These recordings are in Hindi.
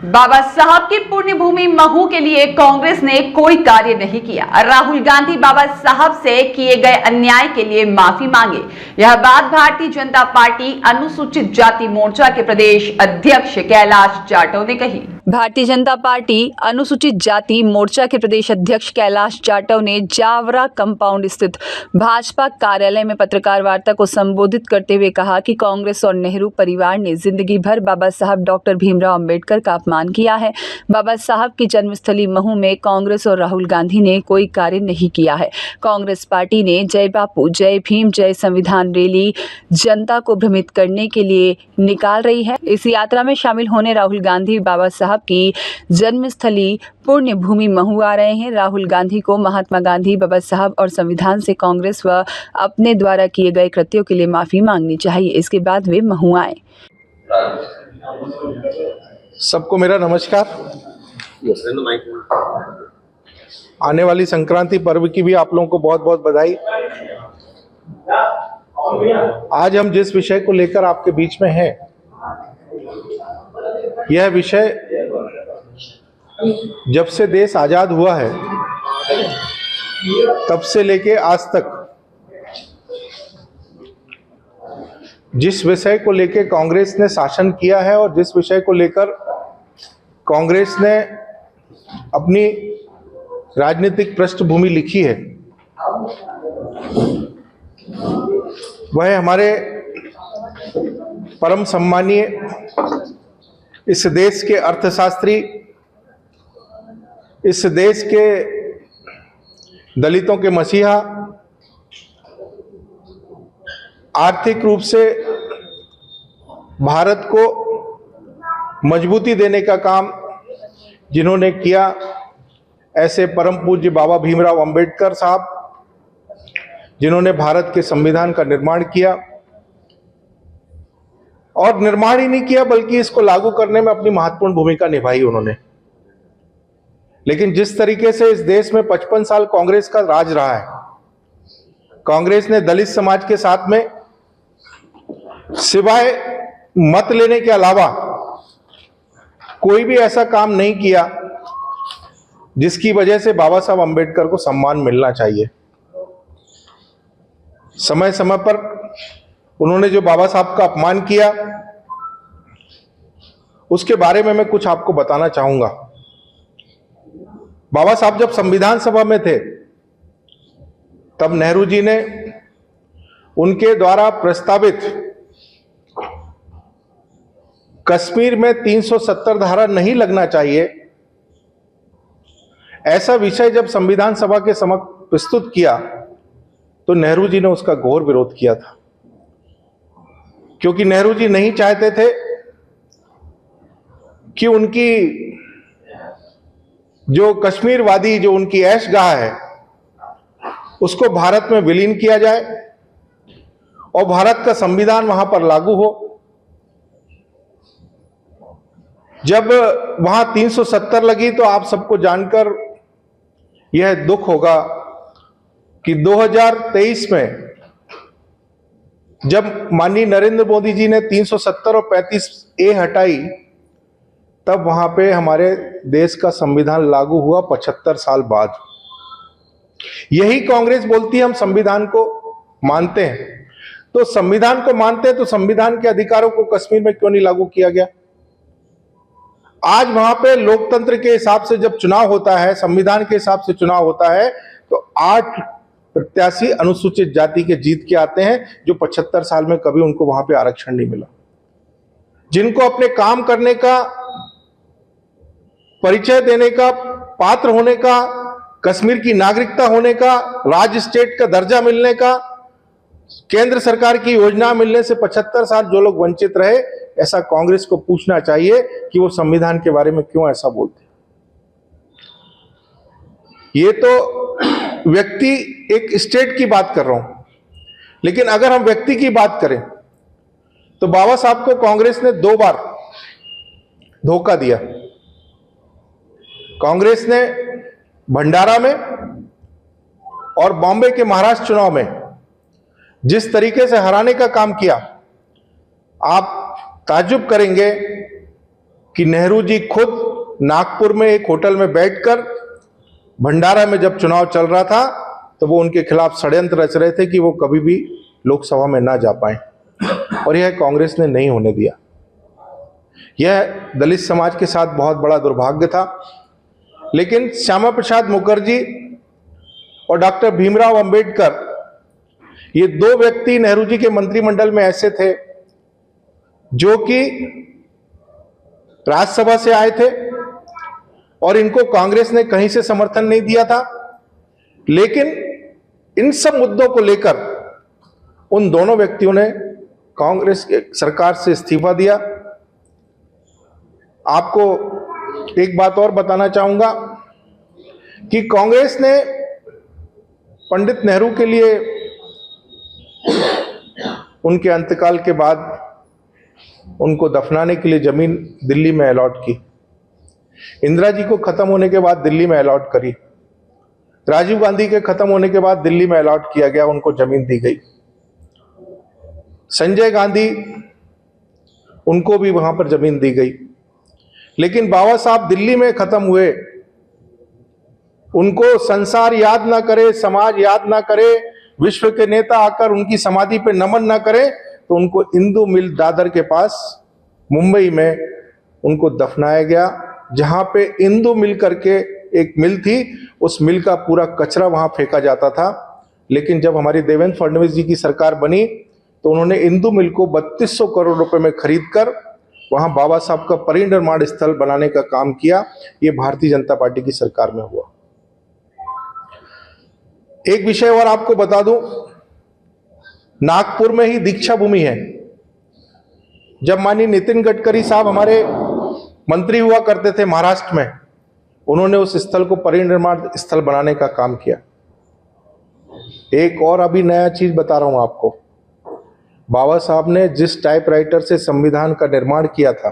बाबा साहब की पुण्य भूमि महू के लिए कांग्रेस ने कोई कार्य नहीं किया। राहुल गांधी बाबा साहब से किए गए अन्याय के लिए माफी मांगे। यह बात भारतीय जनता पार्टी अनुसूचित जाति मोर्चा के प्रदेश अध्यक्ष कैलाश जाटव ने कही। भारतीय जनता पार्टी अनुसूचित जाति मोर्चा के प्रदेश अध्यक्ष कैलाश जाटव ने जावरा कंपाउंड स्थित भाजपा कार्यालय में पत्रकार वार्ता को संबोधित करते हुए कहा कि कांग्रेस और नेहरू परिवार ने जिंदगी भर बाबा साहब डॉक्टर भीमराव अंबेडकर का अपमान किया है। बाबा साहब की जन्मस्थली महू में कांग्रेस और राहुल गांधी ने कोई कार्य नहीं किया है। कांग्रेस पार्टी ने जय बापू, जय भीम, जय संविधान रैली जनता को भ्रमित करने के लिए निकाल रही है। इस यात्रा में शामिल होने राहुल गांधी बाबा साहब की जन्मस्थली पुण्य भूमि महू आ रहे हैं। राहुल गांधी को महात्मा गांधी, बाबा साहब और संविधान से कांग्रेस व अपने द्वारा किए गए कृत्यों के लिए माफी मांगनी चाहिए। इसके बाद वे महू आए। सबको मेरा नमस्कार। आने वाली संक्रांति पर्व की भी आप लोगों को बहुत बहुत बधाई। आज हम जिस विषय को लेकर आपके बीच में हैं, यह विषय जब से देश आजाद हुआ है तब से लेके आज तक जिस विषय को लेकर कांग्रेस ने शासन किया है और जिस विषय को लेकर कांग्रेस ने अपनी राजनीतिक पृष्ठभूमि लिखी है, वह हमारे परम सम्मानीय इस देश के अर्थशास्त्री, इस देश के दलितों के मसीहा, आर्थिक रूप से भारत को मजबूती देने का काम जिन्होंने किया, ऐसे परम पूज्य बाबा भीमराव अंबेडकर साहब, जिन्होंने भारत के संविधान का निर्माण किया और निर्माण ही नहीं किया बल्कि इसको लागू करने में अपनी महत्वपूर्ण भूमिका निभाई उन्होंने। लेकिन जिस तरीके से इस देश में 55 साल कांग्रेस का राज रहा है, कांग्रेस ने दलित समाज के साथ में सिवाय मत लेने के अलावा कोई भी ऐसा काम नहीं किया जिसकी वजह से बाबा साहब अंबेडकर को सम्मान मिलना चाहिए। समय समय पर उन्होंने जो बाबा साहब का अपमान किया, उसके बारे में मैं कुछ आपको बताना चाहूंगा। बाबा साहब जब संविधान सभा में थे तब नेहरू जी ने उनके द्वारा प्रस्तावित कश्मीर में 370 धारा नहीं लगना चाहिए, ऐसा विषय जब संविधान सभा के समक्ष प्रस्तुत किया तो नेहरू जी ने उसका घोर विरोध किया था, क्योंकि नेहरू जी नहीं चाहते थे कि उनकी जो कश्मीरवादी, जो उनकी ऐशगाह है, उसको भारत में विलीन किया जाए और भारत का संविधान वहां पर लागू हो। जब वहां 370 लगी तो आप सबको जानकर यह दुख होगा कि 2023 में जब माननीय नरेंद्र मोदी जी ने 370 और 35A हटाई, तब वहां पे हमारे देश का संविधान लागू हुआ 75 साल बाद। यही कांग्रेस बोलती है हम संविधान को मानते हैं। तो संविधान को मानते हैं तो संविधान के अधिकारों को कश्मीर में क्यों नहीं लागू किया गया? आज वहां पे लोकतंत्र के हिसाब से जब चुनाव होता है, संविधान के हिसाब से चुनाव होता है, तो 8 प्रत्याशी अनुसूचित जाति के जीत के आते हैं, जो 75 साल में कभी उनको वहां पे आरक्षण नहीं मिला। जिनको अपने काम करने का, परिचय देने का, पात्र होने का, कश्मीर की नागरिकता होने का, राज्य स्टेट का दर्जा मिलने का, केंद्र सरकार की योजना मिलने से 75 साल जो लोग वंचित रहे, ऐसा कांग्रेस को पूछना चाहिए कि वो संविधान के बारे में क्यों ऐसा बोलते। ये तो व्यक्ति, एक स्टेट की बात कर रहा हूं, लेकिन अगर हम व्यक्ति की बात करें तो बाबा साहब को कांग्रेस ने 2 बार धोखा दिया। कांग्रेस ने भंडारा में और बॉम्बे के महाराष्ट्र चुनाव में जिस तरीके से हराने का काम किया, आप ताज्जुब करेंगे कि नेहरू जी खुद नागपुर में एक होटल में बैठकर भंडारा में जब चुनाव चल रहा था तो वो उनके खिलाफ षड्यंत्र रच रहे थे कि वो कभी भी लोकसभा में ना जा पाए, और यह कांग्रेस ने नहीं होने दिया। यह दलित समाज के साथ बहुत बड़ा दुर्भाग्य था। लेकिन श्यामा प्रसाद मुखर्जी और डॉक्टर भीमराव अंबेडकर, ये दो व्यक्ति नेहरू जी के मंत्रिमंडल में ऐसे थे जो कि राज्यसभा से आए थे और इनको कांग्रेस ने कहीं से समर्थन नहीं दिया था। लेकिन इन सब मुद्दों को लेकर उन दोनों व्यक्तियों ने कांग्रेस के सरकार से इस्तीफा दिया। आपको एक बात और बताना चाहूंगा कि कांग्रेस ने पंडित नेहरू के लिए उनके अंतकाल के बाद उनको दफनाने के लिए जमीन दिल्ली में अलॉट की। इंदिरा जी को खत्म होने के बाद दिल्ली में अलॉट करी। राजीव गांधी के खत्म होने के बाद दिल्ली में अलॉट किया गया, उनको जमीन दी गई। संजय गांधी, उनको भी वहां पर जमीन दी गई। लेकिन बाबा साहब दिल्ली में खत्म हुए, उनको संसार याद ना करे, समाज याद ना करे, विश्व के नेता आकर उनकी समाधि पे नमन ना करे, तो उनको इंदू मिल दादर के पास मुंबई में उनको दफनाया गया, जहां पे इंदू मिल करके एक मिल थी, उस मिल का पूरा कचरा वहां फेंका जाता था। लेकिन जब हमारी देवेंद्र फडणवीस जी की सरकार बनी तो उन्होंने इंदू मिल को 3200 करोड़ रुपए में खरीदकर वहां बाबा साहब का परिनिर्वाण स्थल बनाने का काम किया। ये भारतीय जनता पार्टी की सरकार में हुआ। एक विषय और आपको बता दूं, नागपुर में ही दीक्षा भूमि है। जब माननीय नितिन गडकरी साहब हमारे मंत्री हुआ करते थे महाराष्ट्र में, उन्होंने उस स्थल को परिनिर्माण स्थल बनाने का काम किया। एक और अभी नया चीज बता रहा हूं आपको, बाबा साहब ने जिस टाइपराइटर से संविधान का निर्माण किया था,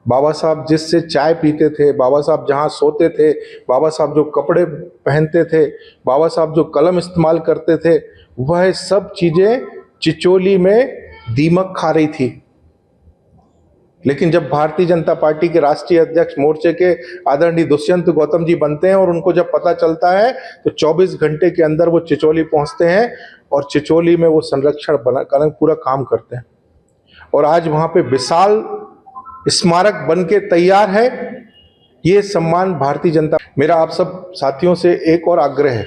बाबा साहब जिससे चाय पीते थे, बाबा साहब जहां सोते थे, बाबा साहब जो कपड़े पहनते थे, बाबा साहब जो कलम इस्तेमाल करते थे, वह सब चीजें चिचोली में दीमक खा रही थी। लेकिन जब भारतीय जनता पार्टी के राष्ट्रीय अध्यक्ष मोर्चे के आदरणीय दुष्यंत गौतम जी बनते हैं और उनको जब पता चलता है तो 24 घंटे के अंदर वो चिचोली पहुंचते हैं और चिचोली में वो संरक्षण बनाकर पूरा काम करते हैं। और आज वहां पे विशाल स्मारक बन के तैयार है। ये सम्मान भारतीय जनता। मेरा आप सब साथियों से एक और आग्रह है,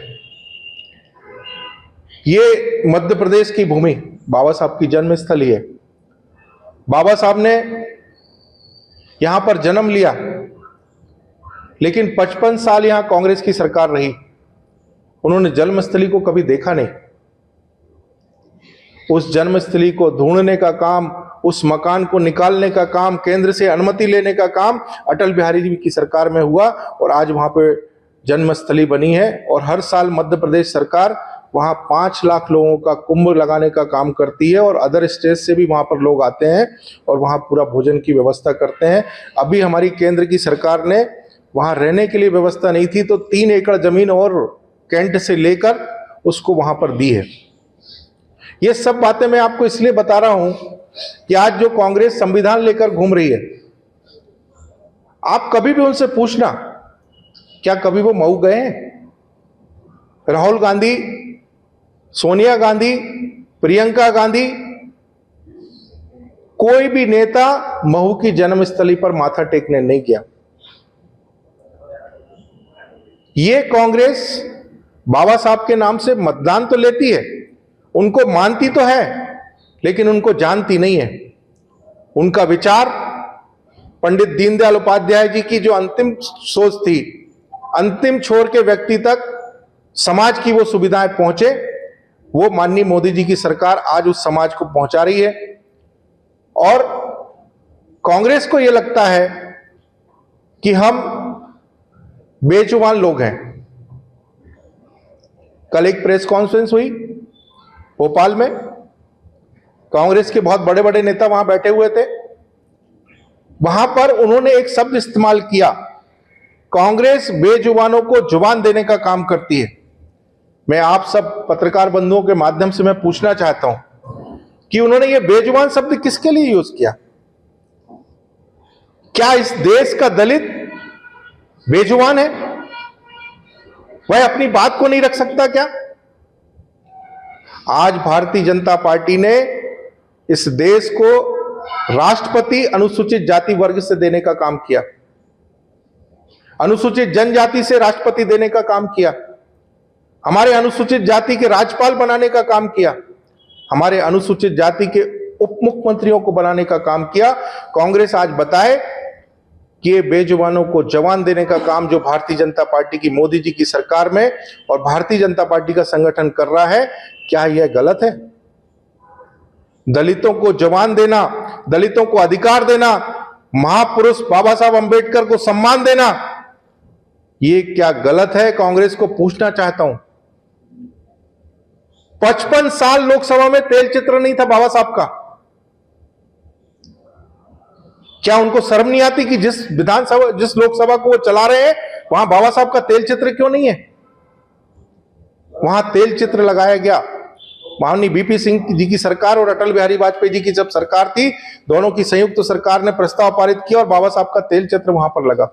ये मध्य प्रदेश की भूमि बाबा साहब की जन्म स्थली है। बाबा साहब ने यहां पर जन्म लिया, लेकिन 55 साल यहां कांग्रेस की सरकार रही, उन्होंने जन्मस्थली को कभी देखा नहीं। उस जन्मस्थली को ढूंढने का काम, उस मकान को निकालने का काम, केंद्र से अनुमति लेने का काम अटल बिहारी जी की सरकार में हुआ और आज वहां पे जन्मस्थली बनी है। और हर साल मध्य प्रदेश सरकार वहां 5 लाख लोगों का कुंभ लगाने का काम करती है और अदर स्टेट से भी वहां पर लोग आते हैं और वहां पूरा भोजन की व्यवस्था करते हैं। अभी हमारी केंद्र की सरकार ने वहां रहने के लिए व्यवस्था नहीं थी तो 3 एकड़ जमीन और कैंट से लेकर उसको वहां पर दी है। ये सब बातें मैं आपको इसलिए बता रहा हूं कि आज जो कांग्रेस संविधान लेकर घूम रही है, आप कभी भी उनसे पूछना, क्या कभी वो मऊ गए हैं? राहुल गांधी, सोनिया गांधी, प्रियंका गांधी, कोई भी नेता महू की जन्मस्थली पर माथा टेकने नहीं गया। ये कांग्रेस बाबा साहब के नाम से मतदान तो लेती है, उनको मानती तो है, लेकिन उनको जानती नहीं है। उनका विचार पंडित दीनदयाल उपाध्याय जी की जो अंतिम सोच थी, अंतिम छोर के व्यक्ति तक समाज की वो सुविधाएं पहुंचे, वो माननीय मोदी जी की सरकार आज उस समाज को पहुंचा रही है। और कांग्रेस को यह लगता है कि हम बेजुबान लोग हैं। कल एक प्रेस कॉन्फ्रेंस हुई भोपाल में, कांग्रेस के बहुत बड़े बड़े नेता वहां बैठे हुए थे। वहां पर उन्होंने एक शब्द इस्तेमाल किया, कांग्रेस बेजुबानों को जुबान देने का काम करती है। मैं आप सब पत्रकार बंधुओं के माध्यम से मैं पूछना चाहता हूं कि उन्होंने ये बेजुबान शब्द किसके लिए यूज किया? क्या इस देश का दलित बेजुबान है? वह अपनी बात को नहीं रख सकता क्या? आज भारतीय जनता पार्टी ने इस देश को राष्ट्रपति अनुसूचित जाति वर्ग से देने का काम किया, अनुसूचित जनजाति से राष्ट्रपति देने का काम किया, हमारे अनुसूचित जाति के राज्यपाल बनाने का काम किया, हमारे अनुसूचित जाति के उप मुख्यमंत्रियों को बनाने का काम किया। कांग्रेस आज बताए कि ये बेजुबानों को जवान देने का काम जो भारतीय जनता पार्टी की मोदी जी की सरकार में और भारतीय जनता पार्टी का संगठन कर रहा है, क्या यह गलत है? दलितों को जवान देना, दलितों को अधिकार देना, महापुरुष बाबा साहब अंबेडकर को सम्मान देना, ये क्या गलत है? कांग्रेस को पूछना चाहता हूं। 55 साल लोकसभा में तेल चित्र नहीं था बाबा साहब का। क्या उनको शर्म नहीं आती कि जिस विधानसभा, जिस लोकसभा को वो चला रहे हैं, वहां बाबा साहब का तेल चित्र क्यों नहीं है? वहां तेल चित्र लगाया गया। माननीय बीपी सिंह जी की सरकार और अटल बिहारी वाजपेयी जी की जब सरकार थी, दोनों की संयुक्त सरकार ने प्रस्ताव पारित किया और बाबा साहब का तेल चित्र वहां पर लगा।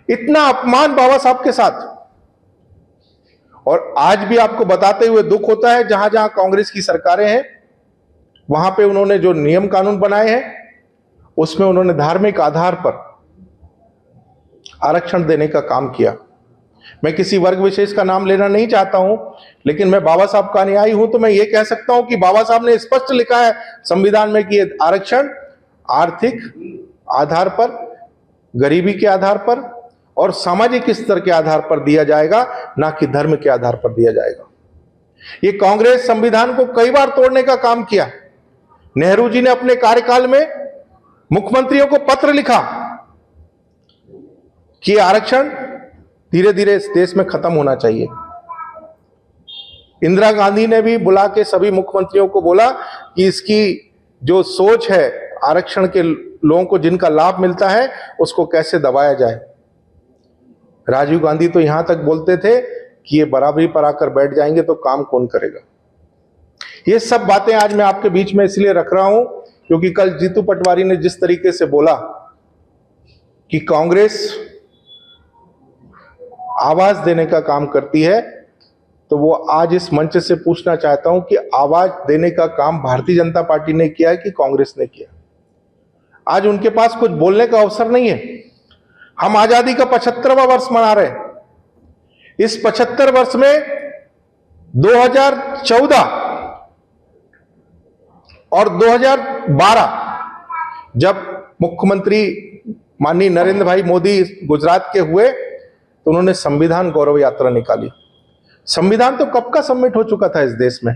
इतना अपमान बाबा साहब के साथ। और आज भी आपको बताते हुए दुख होता है, जहां जहां कांग्रेस की सरकारें हैं, वहां पे उन्होंने जो नियम कानून बनाए हैं, उसमें उन्होंने धार्मिक आधार पर आरक्षण देने का काम किया। मैं किसी वर्ग विशेष का नाम लेना नहीं चाहता हूं, लेकिन मैं बाबा साहब का अनुयायी हूं, तो मैं ये कह सकता हूं कि बाबा साहब ने स्पष्ट लिखा है संविधान में कि आरक्षण आर्थिक आधार पर, गरीबी के आधार पर और सामाजिक स्तर के आधार पर दिया जाएगा, ना कि धर्म के आधार पर दिया जाएगा। ये कांग्रेस संविधान को कई बार तोड़ने का काम किया। नेहरू जी ने अपने कार्यकाल में मुख्यमंत्रियों को पत्र लिखा कि आरक्षण धीरे धीरे इस देश में खत्म होना चाहिए। इंदिरा गांधी ने भी बुला के सभी मुख्यमंत्रियों को बोला कि इसकी जो सोच है, आरक्षण के लोगों को जिनका लाभ मिलता है, उसको कैसे दबाया जाए। राजीव गांधी तो यहां तक बोलते थे कि ये बराबरी पर आकर बैठ जाएंगे तो काम कौन करेगा। ये सब बातें आज मैं आपके बीच में इसलिए रख रहा हूं क्योंकि कल जीतू पटवारी ने जिस तरीके से बोला कि कांग्रेस आवाज देने का काम करती है, तो वो आज इस मंच से पूछना चाहता हूं कि आवाज देने का काम भारतीय जनता पार्टी ने किया है कि कांग्रेस ने किया? आज उनके पास कुछ बोलने का अवसर नहीं है। हम आजादी का 75वां वर्ष मना रहे हैं। इस 75 वर्ष में 2014 और 2012 जब मुख्यमंत्री माननीय नरेंद्र भाई मोदी गुजरात के हुए, तो उन्होंने संविधान गौरव यात्रा निकाली। संविधान तो कब का सबमिट हो चुका था इस देश में।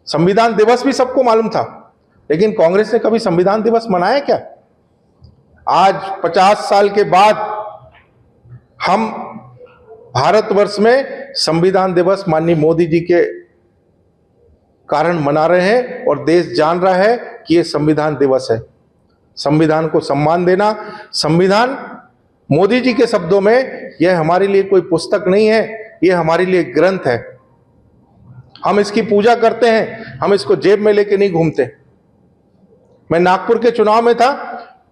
संविधान दिवस भी सबको मालूम था, लेकिन कांग्रेस ने कभी संविधान दिवस मनाया क्या? आज 50 साल के बाद हम भारतवर्ष में संविधान दिवस माननीय मोदी जी के कारण मना रहे हैं और देश जान रहा है कि यह संविधान दिवस है। संविधान को सम्मान देना, संविधान मोदी जी के शब्दों में यह हमारे लिए कोई पुस्तक नहीं है, यह हमारे लिए ग्रंथ है। हम इसकी पूजा करते हैं, हम इसको जेब में लेके नहीं घूमते। मैं नागपुर के चुनाव में था,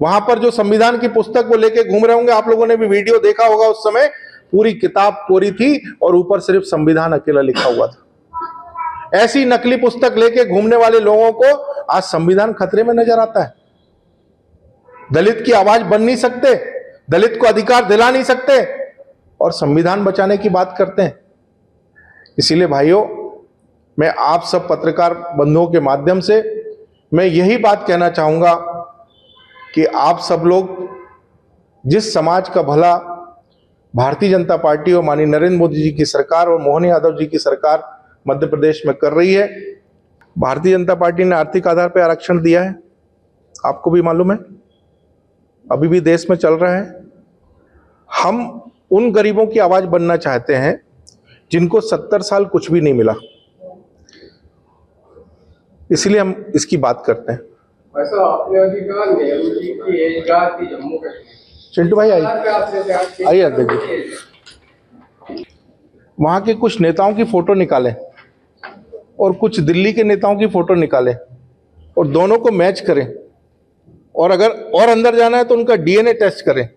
वहां पर जो संविधान की पुस्तक वो लेके घूम रहे होंगे, आप लोगों ने भी वीडियो देखा होगा। उस समय पूरी किताब कोरी थी और ऊपर सिर्फ संविधान अकेला लिखा हुआ था। ऐसी नकली पुस्तक लेके घूमने वाले लोगों को आज संविधान खतरे में नजर आता है। दलित की आवाज बन नहीं सकते, दलित को अधिकार दिला नहीं सकते और संविधान बचाने की बात करते हैं। इसीलिए भाइयों, मैं आप सब पत्रकार बंधुओं के माध्यम से मैं यही बात कहना चाहूंगा कि आप सब लोग जिस समाज का भला भारतीय जनता पार्टी और माननीय नरेंद्र मोदी जी की सरकार और मोहन यादव जी की सरकार मध्य प्रदेश में कर रही है। भारतीय जनता पार्टी ने आर्थिक आधार पर आरक्षण दिया है, आपको भी मालूम है, अभी भी देश में चल रहा है। हम उन गरीबों की आवाज बनना चाहते हैं जिनको 70 साल कुछ भी नहीं मिला, इसलिए हम इसकी बात करते हैं। वैसा आपने अधिकार नेहरू जी की एजाद थी जम्मू कश्मीर। चिंटू भाई आइए अध्यक्ष जी, वहां के कुछ नेताओं की फोटो निकालें और कुछ दिल्ली के नेताओं की फोटो निकालें और दोनों को मैच करें और अगर और अंदर जाना है तो उनका डीएनए टेस्ट करें,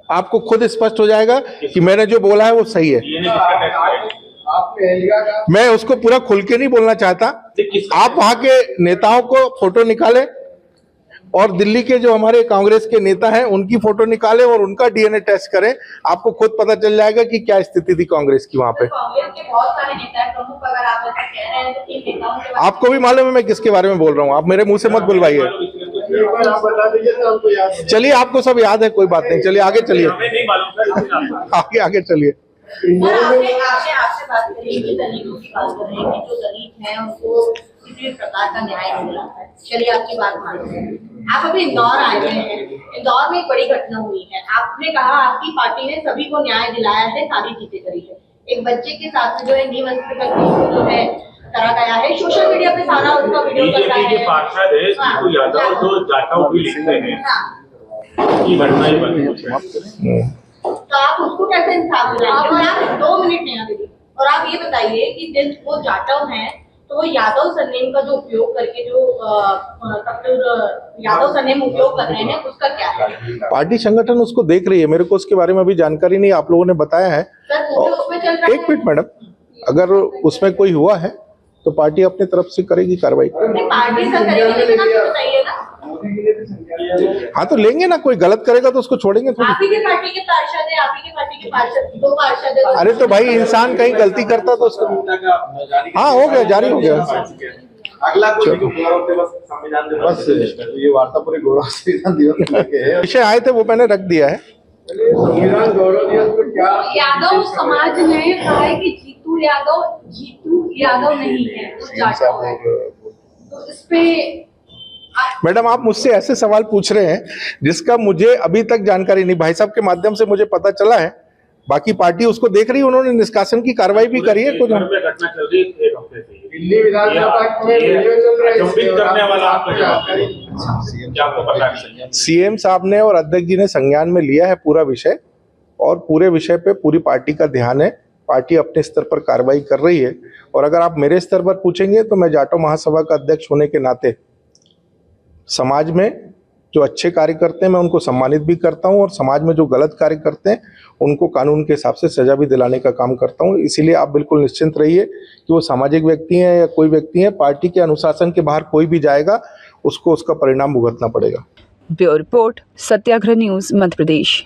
आपको खुद स्पष्ट हो जाएगा कि मैंने जो बोला है वो सही है। आपने एलिया का मैं उसको पूरा खुल के नहीं बोलना चाहता। आप वहां के नेताओं को फोटो निकालें और दिल्ली के जो हमारे कांग्रेस के नेता हैं उनकी फोटो निकालें और उनका डीएनए टेस्ट करें, आपको खुद पता चल जाएगा कि क्या स्थिति थी कांग्रेस की वहां पे। कांग्रेस के बहुत सारे नेता हैं प्रमुख, अगर आप ऐसा कह रहे हैं तो किन नेताओं के बारे आपको भी मालूम है मैं किसके बारे में बोल रहा हूँ, आप मेरे मुंह से मत बुलवाइए। एक बार आप बता दीजिए तो हमको याद है। चलिए आपको सब याद है, कोई बात नहीं, चलिए आगे चलिए, आगे आगे चलिए। और आपसे बात करें कि दलितों की बात कर रहे हैं कि जो दलित हैं उनको किसी भी प्रकार का न्याय नहीं मिला है। चलिए आपकी बात मानते हैं, आप अभी इंदौर आए हुए हैं, इंदौर में एक बड़ी घटना हुई है। आपने कहा आपकी पार्टी ने सभी को न्याय दिलाया है, सारी चीजें करी है। एक बच्चे के साथ में जो है निवस्त्र करके जो है करा गया है, सोशल मीडिया पे सारा उसका वीडियो चल रहा है। पार्षद है जीतू यादव जो जाटाओं भी लिखते हैं ये घटना ही बनी। तो आप उसको कैसे इंसाफ दिलाएंगे? और आप 2 मिनट नहीं आगे, और आप ये बताइए कि जिन वो जाटव हैं तो वो यादव सरनेम का जो उपयोग करके जो यादव सरनेम उपयोग कर रहे हैं उसका क्या है? पार्टी संगठन उसको देख रही है, मेरे को उसके बारे में अभी जानकारी नहीं, आप लोगों ने बताया है। सर वो भी उसमें चल रहा है। एक मिनट मैडम, अगर उसमें कोई हुआ है तो पार्टी अपने तरफ से करेगी कार्रवाई। नहीं, पार्टी सर करेगी, लेकिन आप ये बताइए ना, मोदी के लिए भी संज्ञान लिया गया। हाँ तो लेंगे ना, कोई गलत करेगा तो उसको छोड़ेंगे थोड़ी। आप ही के पार्टी के पार्षद है, आप ही के पार्टी के पार्षद, 2 पार्षद है। अरे तो भाई इंसान कहीं गलती करता तो उसको, हाँ हो गया, जारी हो गया। अगला कोई गौरव दिवस संविधान दिवस ये वार्ता पूरे गौरव संविधान दिवस के है। विषय आए थे वो मैंने रख दिया है। संविधान गौरव दिवस पर क्या यादव समाज ने कहा है कि जीतू यादव नहीं है, वो जाटव है। तो इस पे मैडम आप मुझसे ऐसे सवाल पूछ रहे हैं जिसका मुझे अभी तक जानकारी नहीं, भाई साहब के माध्यम से मुझे पता चला है, बाकी पार्टी उसको देख रही है, उन्होंने निष्कासन की कार्रवाई भी करी है। कुछ घटना चल रही है 1 हफ्ते से, दिल्ली विधानसभा में वीडियो चल रहा है, अचंभित करने वाला आपको क्या आपको पता है? सीएम साहब ने और अध्यक्ष जी ने संज्ञान में लिया है पूरा विषय, और पूरे विषय पे पूरी पार्टी का ध्यान है, पार्टी अपने स्तर पर कार्रवाई कर रही है। और अगर आप मेरे स्तर पर पूछेंगे तो मैं जाटो महासभा का अध्यक्ष होने के नाते समाज में जो अच्छे कार्य करते हैं मैं उनको सम्मानित भी करता हूं, और समाज में जो गलत कार्य करते हैं उनको कानून के हिसाब से सजा भी दिलाने का काम करता हूं। इसीलिए आप बिल्कुल निश्चिंत रहिए कि वो सामाजिक व्यक्ति हैं या कोई व्यक्ति है, पार्टी के अनुशासन के बाहर कोई भी जाएगा उसको उसका परिणाम भुगतना पड़ेगा। ब्यूरो रिपोर्ट, सत्याग्रह न्यूज, मध्य प्रदेश।